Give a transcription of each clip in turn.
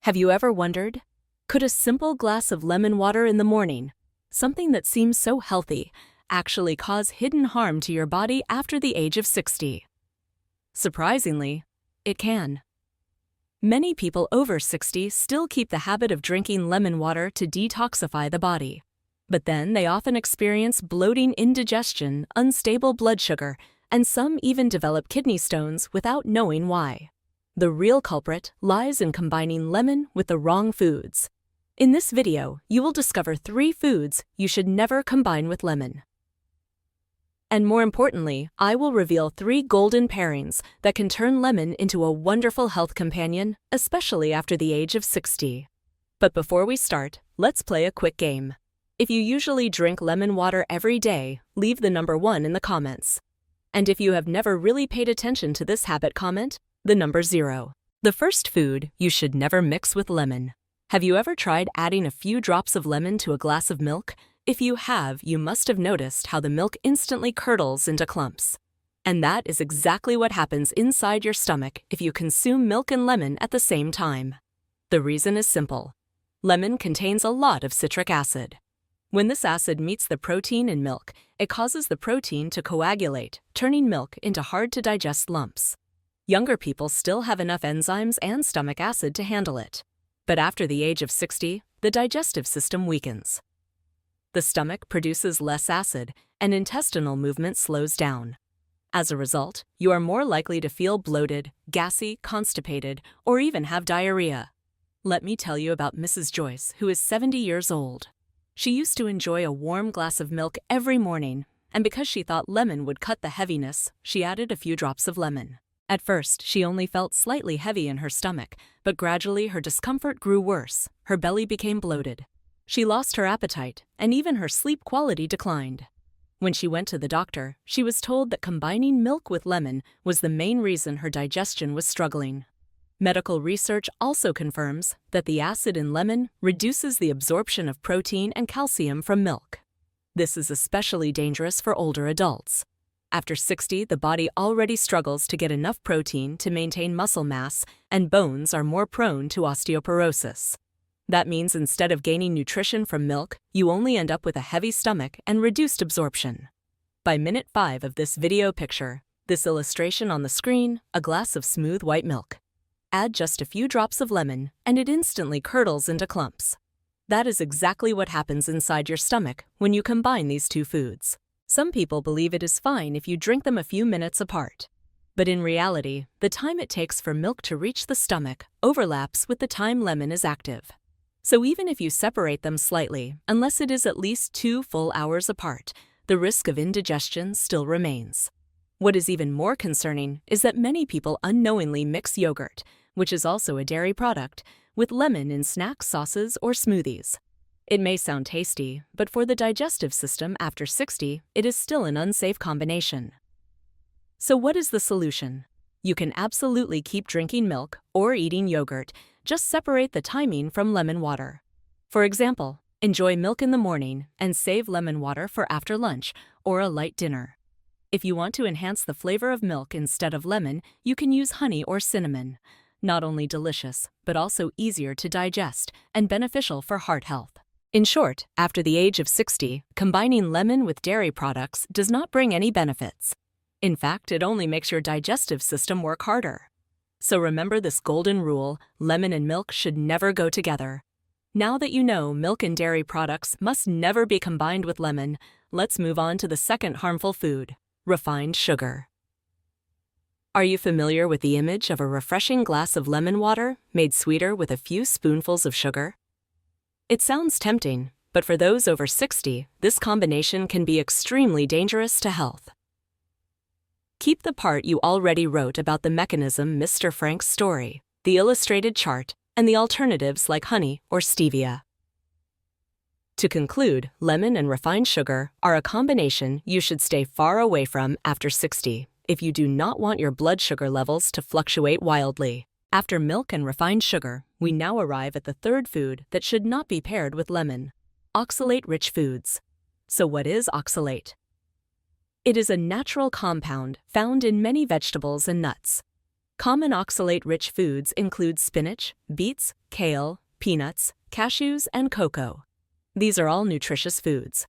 Have you ever wondered, could a simple glass of lemon water in the morning, something that seems so healthy, actually cause hidden harm to your body after the age of 60? Surprisingly, it can. Many people over 60 still keep the habit of drinking lemon water to detoxify the body. But then they often experience bloating, indigestion, unstable blood sugar, and some even develop kidney stones without knowing why. The real culprit lies in combining lemon with the wrong foods. In this video, you will discover 3 foods you should never combine with lemon. And more importantly, I will reveal 3 golden pairings that can turn lemon into a wonderful health companion, especially after the age of 60. But before we start, let's play a quick game. If you usually drink lemon water every day, leave the number 1 in the comments. And if you have never really paid attention to this habit, comment the number 0. The first food you should never mix with lemon. Have you ever tried adding a few drops of lemon to a glass of milk? If you have, you must have noticed how the milk instantly curdles into clumps. And that is exactly what happens inside your stomach if you consume milk and lemon at the same time. The reason is simple. Lemon contains a lot of citric acid. When this acid meets the protein in milk, it causes the protein to coagulate, turning milk into hard-to-digest lumps. Younger people still have enough enzymes and stomach acid to handle it. But after the age of 60, the digestive system weakens. The stomach produces less acid, and intestinal movement slows down. As a result, you are more likely to feel bloated, gassy, constipated, or even have diarrhea. Let me tell you about Mrs. Joyce, who is 70 years old. She used to enjoy a warm glass of milk every morning, and because she thought lemon would cut the heaviness, she added a few drops of lemon. At first, she only felt slightly heavy in her stomach, but gradually her discomfort grew worse. Her belly became bloated. She lost her appetite, and even her sleep quality declined. When she went to the doctor, she was told that combining milk with lemon was the main reason her digestion was struggling. Medical research also confirms that the acid in lemon reduces the absorption of protein and calcium from milk. This is especially dangerous for older adults. After 60, the body already struggles to get enough protein to maintain muscle mass, and bones are more prone to osteoporosis. That means instead of gaining nutrition from milk, you only end up with a heavy stomach and reduced absorption. By minute 5 of this video picture, this illustration on the screen, a glass of smooth white milk. Add just a few drops of lemon, and it instantly curdles into clumps. That is exactly what happens inside your stomach when you combine these 2 foods. Some people believe it is fine if you drink them a few minutes apart. But in reality, the time it takes for milk to reach the stomach overlaps with the time lemon is active. So even if you separate them slightly, unless it is at least 2 full hours apart, the risk of indigestion still remains. What is even more concerning is that many people unknowingly mix yogurt, which is also a dairy product, with lemon in snacks, sauces, or smoothies. It may sound tasty, but for the digestive system after 60, it is still an unsafe combination. So what is the solution? You can absolutely keep drinking milk or eating yogurt, just separate the timing from lemon water. For example, enjoy milk in the morning and save lemon water for after lunch or a light dinner. If you want to enhance the flavor of milk instead of lemon, you can use honey or cinnamon. Not only delicious, but also easier to digest and beneficial for heart health. In short, after the age of 60, combining lemon with dairy products does not bring any benefits. In fact, it only makes your digestive system work harder. So remember this golden rule: lemon and milk should never go together. Now that you know milk and dairy products must never be combined with lemon, let's move on to the second harmful food: refined sugar. Are you familiar with the image of a refreshing glass of lemon water made sweeter with a few spoonfuls of sugar? It sounds tempting, but for those over 60, this combination can be extremely dangerous to health. Keep the part you already wrote about the mechanism, Mr. Frank's story, the illustrated chart, and the alternatives like honey or stevia. To conclude, lemon and refined sugar are a combination you should stay far away from after 60 if you do not want your blood sugar levels to fluctuate wildly. After milk and refined sugar, we now arrive at the third food that should not be paired with lemon: oxalate-rich foods. So what is oxalate? It is a natural compound found in many vegetables and nuts. Common oxalate-rich foods include spinach, beets, kale, peanuts, cashews, and cocoa. These are all nutritious foods.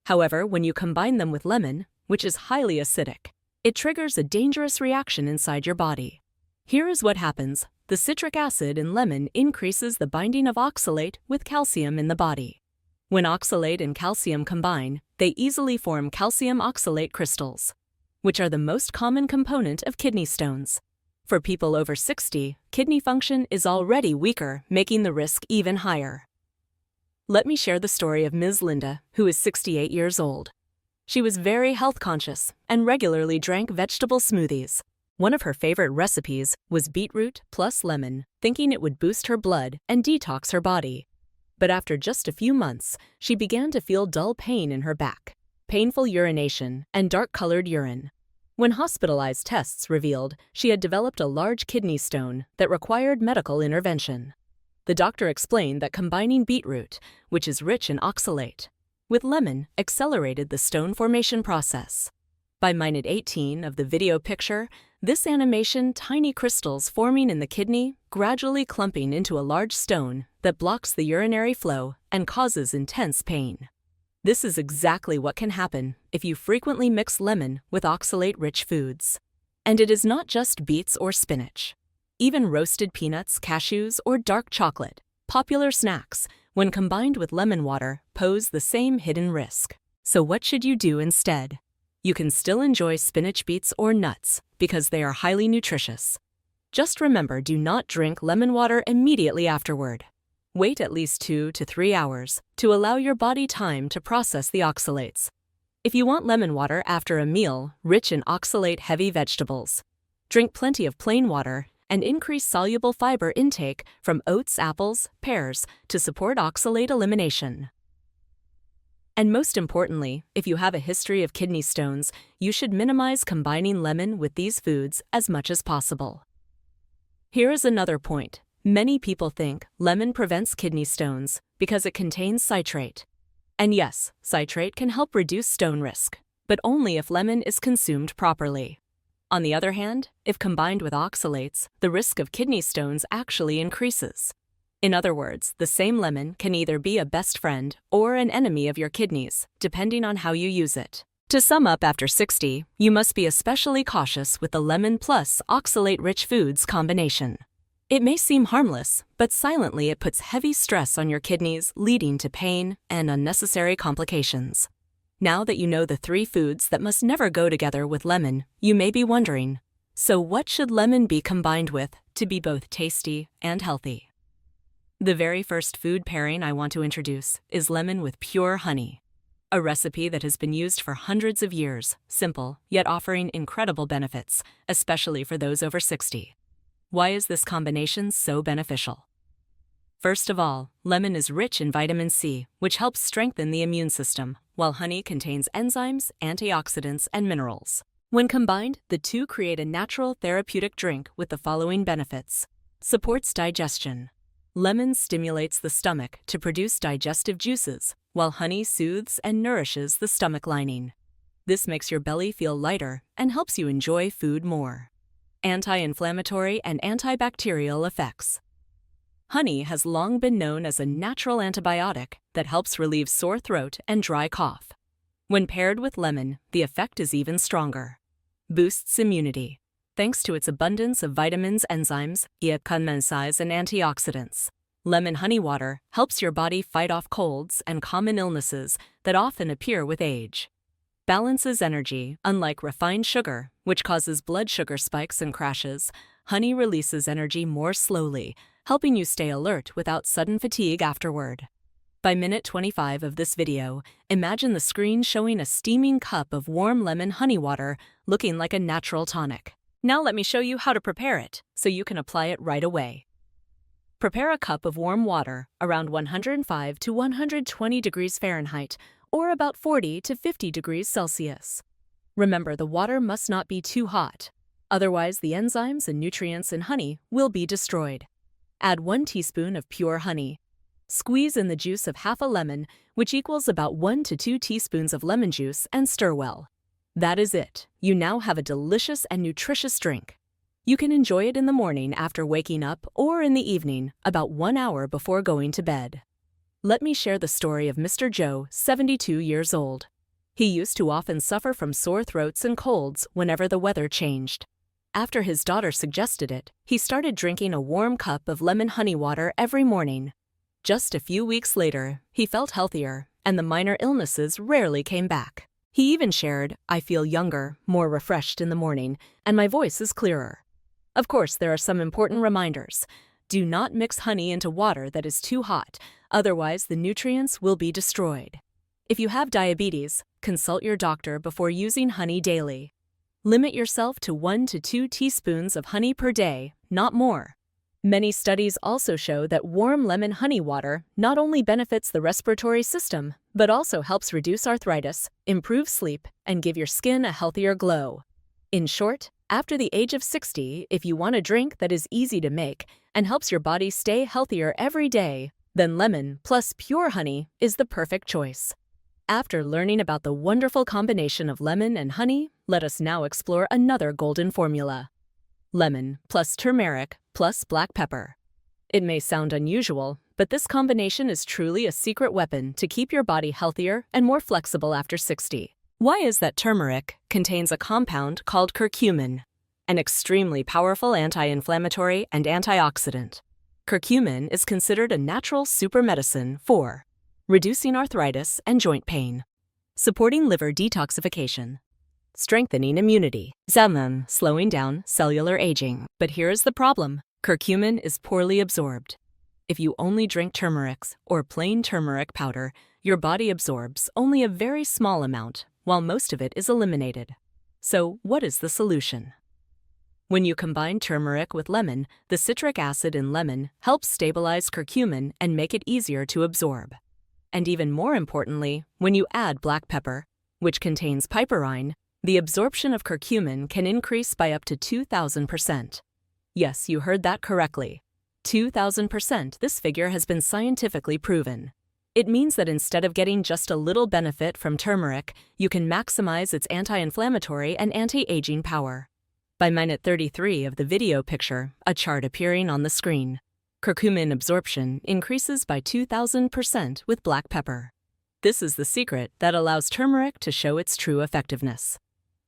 However, when you combine them with lemon, which is highly acidic, it triggers a dangerous reaction inside your body. Here is what happens. The citric acid in lemon increases the binding of oxalate with calcium in the body. When oxalate and calcium combine, they easily form calcium oxalate crystals, which are the most common component of kidney stones. For people over 60, kidney function is already weaker, making the risk even higher. Let me share the story of Ms. Linda, who is 68 years old. She was very health conscious and regularly drank vegetable smoothies. One of her favorite recipes was beetroot plus lemon, thinking it would boost her blood and detox her body. But after just a few months, she began to feel dull pain in her back, painful urination, and dark-colored urine. When hospitalized tests revealed she had developed a large kidney stone that required medical intervention. The doctor explained that combining beetroot, which is rich in oxalate, with lemon accelerated the stone formation process. By minute 18 of the video picture, this animation, tiny crystals forming in the kidney, gradually clumping into a large stone that blocks the urinary flow and causes intense pain. This is exactly what can happen if you frequently mix lemon with oxalate-rich foods. And it is not just beets or spinach. Even roasted peanuts, cashews, or dark chocolate, popular snacks, when combined with lemon water, pose the same hidden risk. So what should you do instead? You can still enjoy spinach, beets, or nuts because they are highly nutritious. Just remember, do not drink lemon water immediately afterward. Wait at least 2 to 3 hours to allow your body time to process the oxalates. If you want lemon water after a meal rich in oxalate-heavy vegetables, drink plenty of plain water and increase soluble fiber intake from oats, apples, pears to support oxalate elimination. And most importantly, if you have a history of kidney stones, you should minimize combining lemon with these foods as much as possible. Here is another point. Many people think lemon prevents kidney stones because it contains citrate. And yes, citrate can help reduce stone risk, but only if lemon is consumed properly. On the other hand, if combined with oxalates, the risk of kidney stones actually increases. In other words, the same lemon can either be a best friend or an enemy of your kidneys, depending on how you use it. To sum up, after 60, you must be especially cautious with the lemon plus oxalate-rich foods combination. It may seem harmless, but silently it puts heavy stress on your kidneys, leading to pain and unnecessary complications. Now that you know the 3 foods that must never go together with lemon, you may be wondering, so what should lemon be combined with to be both tasty and healthy? The very first food pairing I want to introduce is lemon with pure honey, a recipe that has been used for hundreds of years, simple, yet offering incredible benefits, especially for those over 60. Why is this combination so beneficial? First of all, lemon is rich in vitamin C, which helps strengthen the immune system, while honey contains enzymes, antioxidants, and minerals. When combined, the two create a natural therapeutic drink with the following benefits. Supports digestion. Lemon stimulates the stomach to produce digestive juices, while honey soothes and nourishes the stomach lining. This makes your belly feel lighter and helps you enjoy food more. Anti-inflammatory and antibacterial effects. Honey has long been known as a natural antibiotic that helps relieve sore throat and dry cough. When paired with lemon, the effect is even stronger. Boosts immunity. Thanks to its abundance of vitamins, enzymes, curcumin, and antioxidants. Lemon honey water helps your body fight off colds and common illnesses that often appear with age. Balances energy. Unlike refined sugar, which causes blood sugar spikes and crashes, honey releases energy more slowly, helping you stay alert without sudden fatigue afterward. By minute 25 of this video, imagine the screen showing a steaming cup of warm lemon honey water looking like a natural tonic. Now let me show you how to prepare it, so you can apply it right away. Prepare a cup of warm water around 105 to 120 degrees Fahrenheit, or about 40 to 50 degrees Celsius. Remember, the water must not be too hot, otherwise the enzymes and nutrients in honey will be destroyed. Add 1 teaspoon of pure honey. Squeeze in the juice of half a lemon, which equals about 1 to 2 teaspoons of lemon juice, and stir well. That is it. You now have a delicious and nutritious drink. You can enjoy it in the morning after waking up or in the evening, about 1 hour before going to bed. Let me share the story of Mr. Joe, 72 years old. He used to often suffer from sore throats and colds whenever the weather changed. After his daughter suggested it, he started drinking a warm cup of lemon honey water every morning. Just a few weeks later, he felt healthier, and the minor illnesses rarely came back. He even shared, "I feel younger, more refreshed in the morning, and my voice is clearer." Of course, there are some important reminders. Do not mix honey into water that is too hot, otherwise the nutrients will be destroyed. If you have diabetes, consult your doctor before using honey daily. Limit yourself to 1 to 2 teaspoons of honey per day, not more. Many studies also show that warm lemon honey water not only benefits the respiratory system, but also helps reduce arthritis, improve sleep, and give your skin a healthier glow. In short, after the age of 60, if you want a drink that is easy to make and helps your body stay healthier every day, then lemon plus pure honey is the perfect choice. After learning about the wonderful combination of lemon and honey, let us now explore another golden formula. Lemon plus turmeric plus black pepper. It may sound unusual, but this combination is truly a secret weapon to keep your body healthier and more flexible after 60. Why is that turmeric contains a compound called curcumin, an extremely powerful anti-inflammatory and antioxidant? Curcumin is considered a natural super medicine for reducing arthritis and joint pain, supporting liver detoxification, strengthening immunity, slowing down cellular aging. But here is the problem. Curcumin is poorly absorbed. If you only drink turmerics or plain turmeric powder, your body absorbs only a very small amount, while most of it is eliminated. So, what is the solution? When you combine turmeric with lemon, the citric acid in lemon helps stabilize curcumin and make it easier to absorb. And even more importantly, when you add black pepper, which contains piperine, the absorption of curcumin can increase by up to 2,000%. Yes, you heard that correctly. 2,000%, this figure has been scientifically proven. It means that instead of getting just a little benefit from turmeric, you can maximize its anti-inflammatory and anti-aging power. By minute 33 of the video picture, a chart appearing on the screen. Curcumin absorption increases by 2,000% with black pepper. This is the secret that allows turmeric to show its true effectiveness.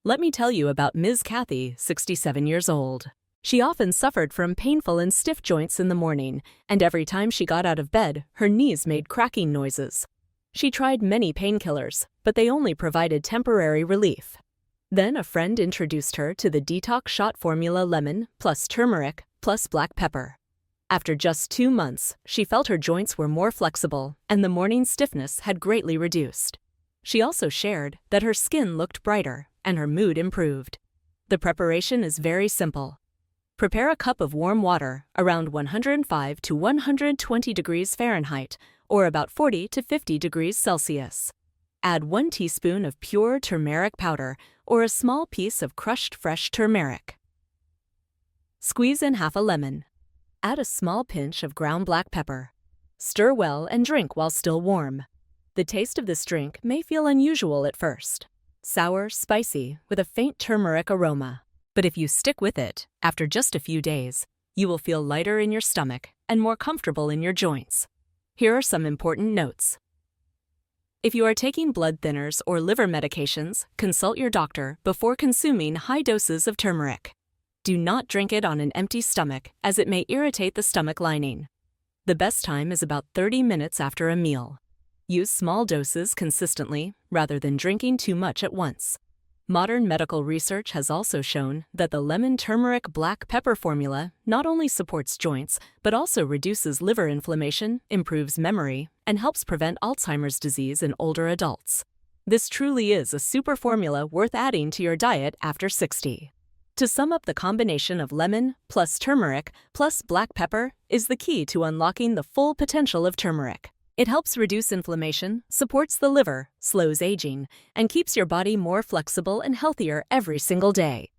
Let me tell you about Ms. Kathy, 67 years old. She often suffered from painful and stiff joints in the morning, and every time she got out of bed, her knees made cracking noises. She tried many painkillers, but they only provided temporary relief. Then a friend introduced her to the detox shot formula lemon plus turmeric plus black pepper. After just 2 months, she felt her joints were more flexible, and the morning stiffness had greatly reduced. She also shared that her skin looked brighter and her mood improved. The preparation is very simple. Prepare a cup of warm water around 105 to 120 degrees Fahrenheit, or about 40 to 50 degrees Celsius. Add 1 teaspoon of pure turmeric powder or a small piece of crushed fresh turmeric. Squeeze in half a lemon. Add a small pinch of ground black pepper. Stir well and drink while still warm. The taste of this drink may feel unusual at first. Sour, spicy, with a faint turmeric aroma. But if you stick with it, after just a few days, you will feel lighter in your stomach and more comfortable in your joints. Here are some important notes. If you are taking blood thinners or liver medications, consult your doctor before consuming high doses of turmeric. Do not drink it on an empty stomach, as it may irritate the stomach lining. The best time is about 30 minutes after a meal. Use small doses consistently, rather than drinking too much at once. Modern medical research has also shown that the lemon turmeric black pepper formula not only supports joints, but also reduces liver inflammation, improves memory, and helps prevent Alzheimer's disease in older adults. This truly is a super formula worth adding to your diet after 60. To sum up, the combination of lemon plus turmeric plus black pepper is the key to unlocking the full potential of turmeric. It helps reduce inflammation, supports the liver, slows aging, and keeps your body more flexible and healthier every single day.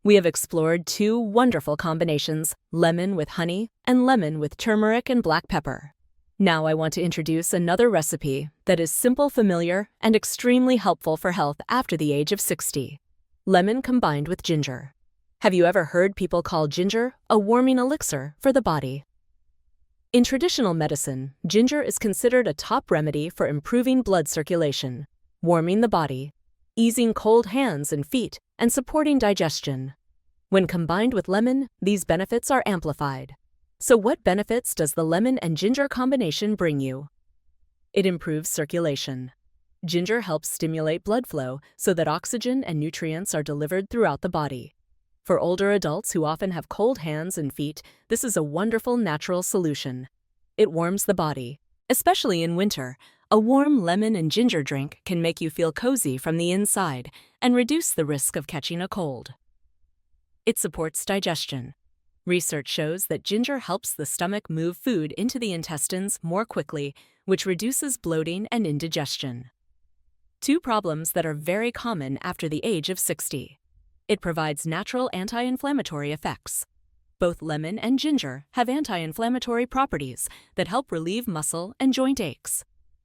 We have explored 2 wonderful combinations, lemon with honey and lemon with turmeric and black pepper. Now I want to introduce another recipe that is simple, familiar, and extremely helpful for health after the age of 60. Lemon combined with ginger. Have you ever heard people call ginger a warming elixir for the body? In traditional medicine, ginger is considered a top remedy for improving blood circulation, warming the body, easing cold hands and feet, and supporting digestion. When combined with lemon, these benefits are amplified. So what benefits does the lemon and ginger combination bring you? It improves circulation. Ginger helps stimulate blood flow so that oxygen and nutrients are delivered throughout the body. For older adults who often have cold hands and feet, this is a wonderful natural solution. It warms the body. Especially in winter, a warm lemon and ginger drink can make you feel cozy from the inside and reduce the risk of catching a cold. It supports digestion. Research shows that ginger helps the stomach move food into the intestines more quickly, which reduces bloating and indigestion. Two problems that are very common after the age of 60. It provides natural anti-inflammatory effects. Both lemon and ginger have anti-inflammatory properties that help relieve muscle and joint aches.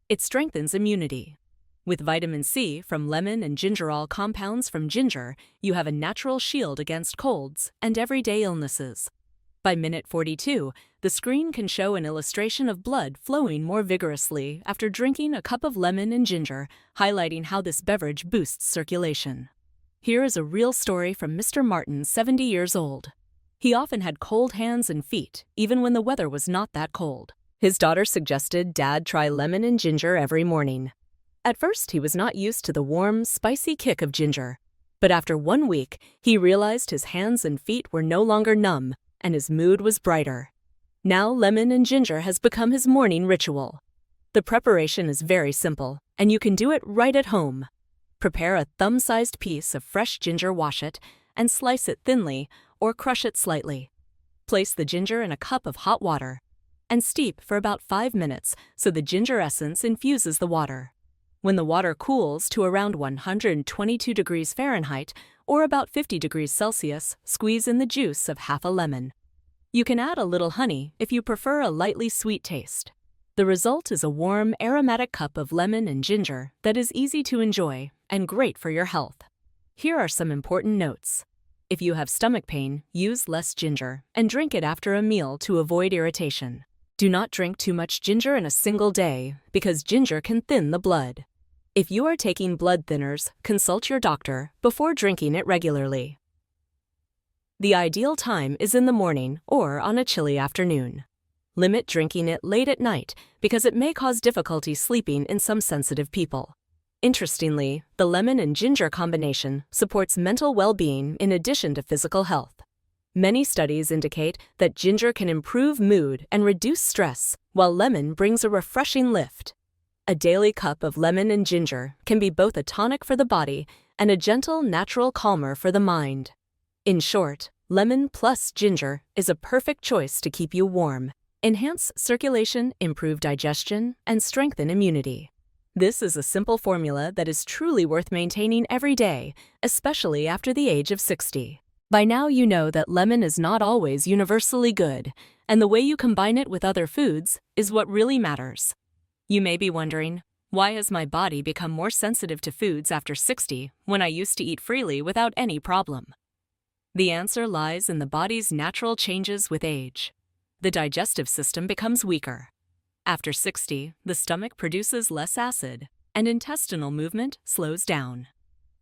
It strengthens immunity. With vitamin C from lemon and gingerol compounds from ginger, you have a natural shield against colds and everyday illnesses. By minute 42, the screen can show an illustration of blood flowing more vigorously after drinking a cup of lemon and ginger, highlighting how this beverage boosts circulation. Here is a real story from Mr. Martin, 70 years old. He often had cold hands and feet, even when the weather was not that cold. His daughter suggested Dad try lemon and ginger every morning. At first, he was not used to the warm, spicy kick of ginger. But after 1 week, he realized his hands and feet were no longer numb, and his mood was brighter. Now, lemon and ginger has become his morning ritual. The preparation is very simple, and you can do it right at home. Prepare a thumb-sized piece of fresh ginger, wash it, and slice it thinly or crush it slightly. Place the ginger in a cup of hot water and steep for about 5 minutes so the ginger essence infuses the water. When the water cools to around 122 degrees Fahrenheit or about 50 degrees Celsius, squeeze in the juice of half a lemon. You can add a little honey if you prefer a lightly sweet taste. The result is a warm, aromatic cup of lemon and ginger that is easy to enjoy and great for your health. Here are some important notes. If you have stomach pain, use less ginger and drink it after a meal to avoid irritation. Do not drink too much ginger in a single day because ginger can thin the blood. If you are taking blood thinners, consult your doctor before drinking it regularly. The ideal time is in the morning or on a chilly afternoon. Limit drinking it late at night because it may cause difficulty sleeping in some sensitive people. Interestingly, the lemon and ginger combination supports mental well-being in addition to physical health. Many studies indicate that ginger can improve mood and reduce stress, while lemon brings a refreshing lift. A daily cup of lemon and ginger can be both a tonic for the body and a gentle, natural calmer for the mind. In short, lemon plus ginger is a perfect choice to keep you warm, enhance circulation, improve digestion, and strengthen immunity. This is a simple formula that is truly worth maintaining every day, especially after the age of 60. By now you know that lemon is not always universally good, and the way you combine it with other foods is what really matters. You may be wondering, why has my body become more sensitive to foods after 60 when I used to eat freely without any problem? The answer lies in the body's natural changes with age. The digestive system becomes weaker. After 60, the stomach produces less acid, and intestinal movement slows down.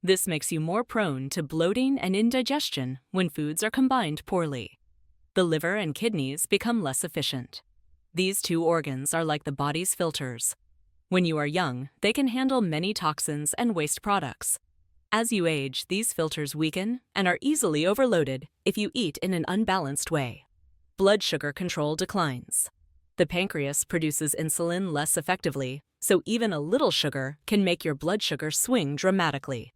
This makes you more prone to bloating and indigestion when foods are combined poorly. The liver and kidneys become less efficient. These two organs are like the body's filters. When you are young, they can handle many toxins and waste products. As you age, these filters weaken and are easily overloaded if you eat in an unbalanced way. Blood sugar control declines. The pancreas produces insulin less effectively, so even a little sugar can make your blood sugar swing dramatically.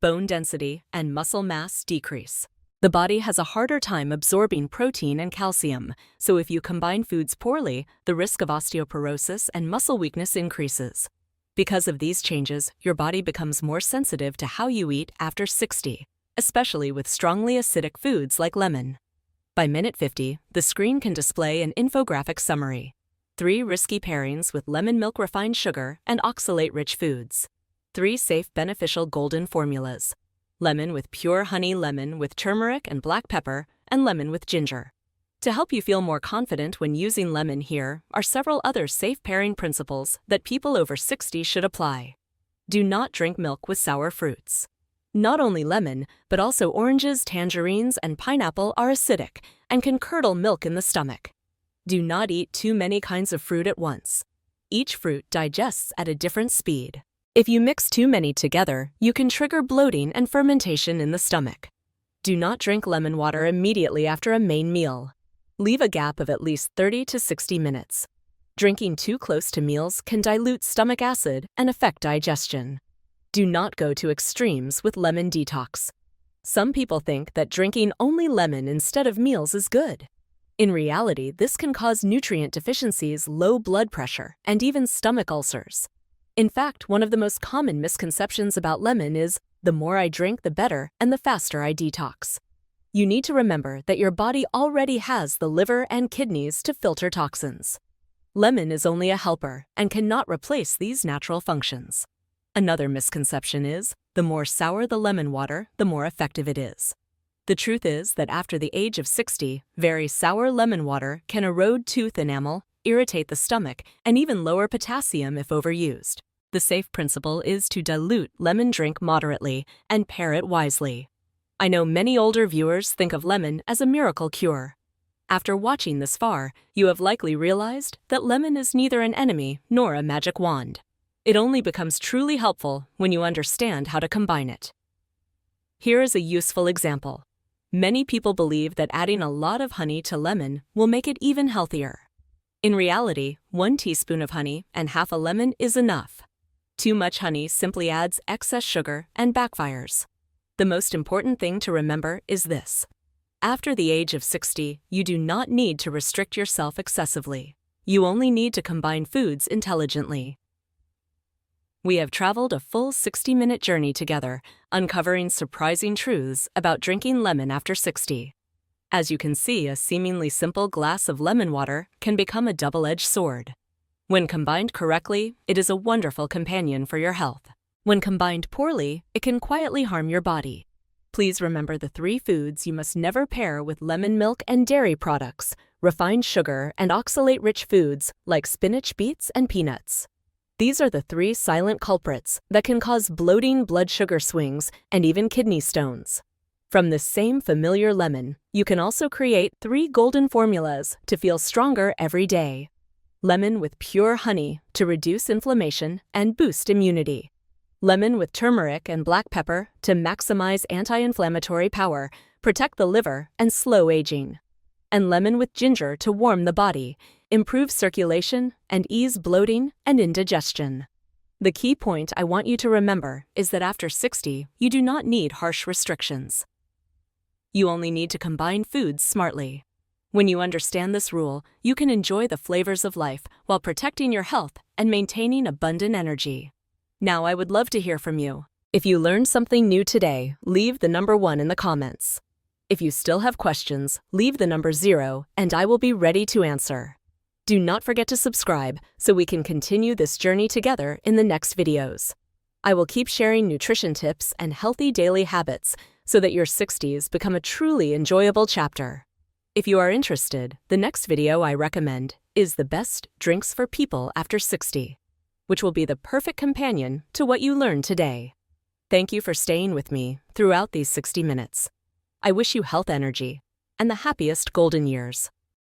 Bone density and muscle mass decrease. The body has a harder time absorbing protein and calcium, so if you combine foods poorly, the risk of osteoporosis and muscle weakness increases. Because of these changes, your body becomes more sensitive to how you eat after 60, especially with strongly acidic foods like lemon. By minute 50, the screen can display an infographic summary. 3 risky pairings with lemon milk refined sugar and oxalate-rich foods. 3 safe beneficial golden formulas. lemon with pure honey, lemon with turmeric and black pepper, and lemon with ginger. To help you feel more confident when using lemon, here are several other safe pairing principles that people over 60 should apply. Do not drink milk with sour fruits. Not only lemon, but also oranges, tangerines, and pineapple are acidic and can curdle milk in the stomach. Do not eat too many kinds of fruit at once. Each fruit digests at a different speed. If you mix too many together, you can trigger bloating and fermentation in the stomach. Do not drink lemon water immediately after a main meal. Leave a gap of at least 30 to 60 minutes. Drinking too close to meals can dilute stomach acid and affect digestion. Do not go to extremes with lemon detox. Some people think that drinking only lemon instead of meals is good. In reality, this can cause nutrient deficiencies, low blood pressure, and even stomach ulcers. In fact, one of the most common misconceptions about lemon is, the more I drink, the better, and the faster I detox. You need to remember that your body already has the liver and kidneys to filter toxins. Lemon is only a helper and cannot replace these natural functions. Another misconception is, the more sour the lemon water, the more effective it is. The truth is that after the age of 60, very sour lemon water can erode tooth enamel, irritate the stomach, and even lower potassium if overused. The safe principle is to dilute lemon drink moderately and pair it wisely. I know many older viewers think of lemon as a miracle cure. After watching this far, you have likely realized that lemon is neither an enemy nor a magic wand. It only becomes truly helpful when you understand how to combine it. Here is a useful example. Many people believe that adding a lot of honey to lemon will make it even healthier. In reality, 1 teaspoon of honey and half a lemon is enough. Too much honey simply adds excess sugar and backfires. The most important thing to remember is this. After the age of 60, you do not need to restrict yourself excessively. You only need to combine foods intelligently. We have traveled a full 60-minute journey together, uncovering surprising truths about drinking lemon after 60. As you can see, a seemingly simple glass of lemon water can become a double-edged sword. When combined correctly, it is a wonderful companion for your health. When combined poorly, it can quietly harm your body. Please remember the 3 foods you must never pair with lemon milk and dairy products, refined sugar, and oxalate-rich foods like spinach, beets, and peanuts. These are the 3 silent culprits that can cause bloating, blood sugar swings, and even kidney stones. From this same familiar lemon, you can also create 3 golden formulas to feel stronger every day. Lemon with pure honey to reduce inflammation and boost immunity. Lemon with turmeric and black pepper to maximize anti-inflammatory power, protect the liver, and slow aging. And lemon with ginger to warm the body, improve circulation, and ease bloating and indigestion. The key point I want you to remember is that after 60, you do not need harsh restrictions. You only need to combine foods smartly. When you understand this rule, you can enjoy the flavors of life while protecting your health and maintaining abundant energy. Now, I would love to hear from you. If you learned something new today, leave the number 1 in the comments. If you still have questions, leave the number 0, and I will be ready to answer. Do not forget to subscribe so we can continue this journey together in the next videos. I will keep sharing nutrition tips and healthy daily habits so that your 60s become a truly enjoyable chapter. If you are interested, the next video I recommend is the best drinks for people after 60, which will be the perfect companion to what you learned today. Thank you for staying with me throughout these 60 minutes. I wish you health, energy, and the happiest golden years.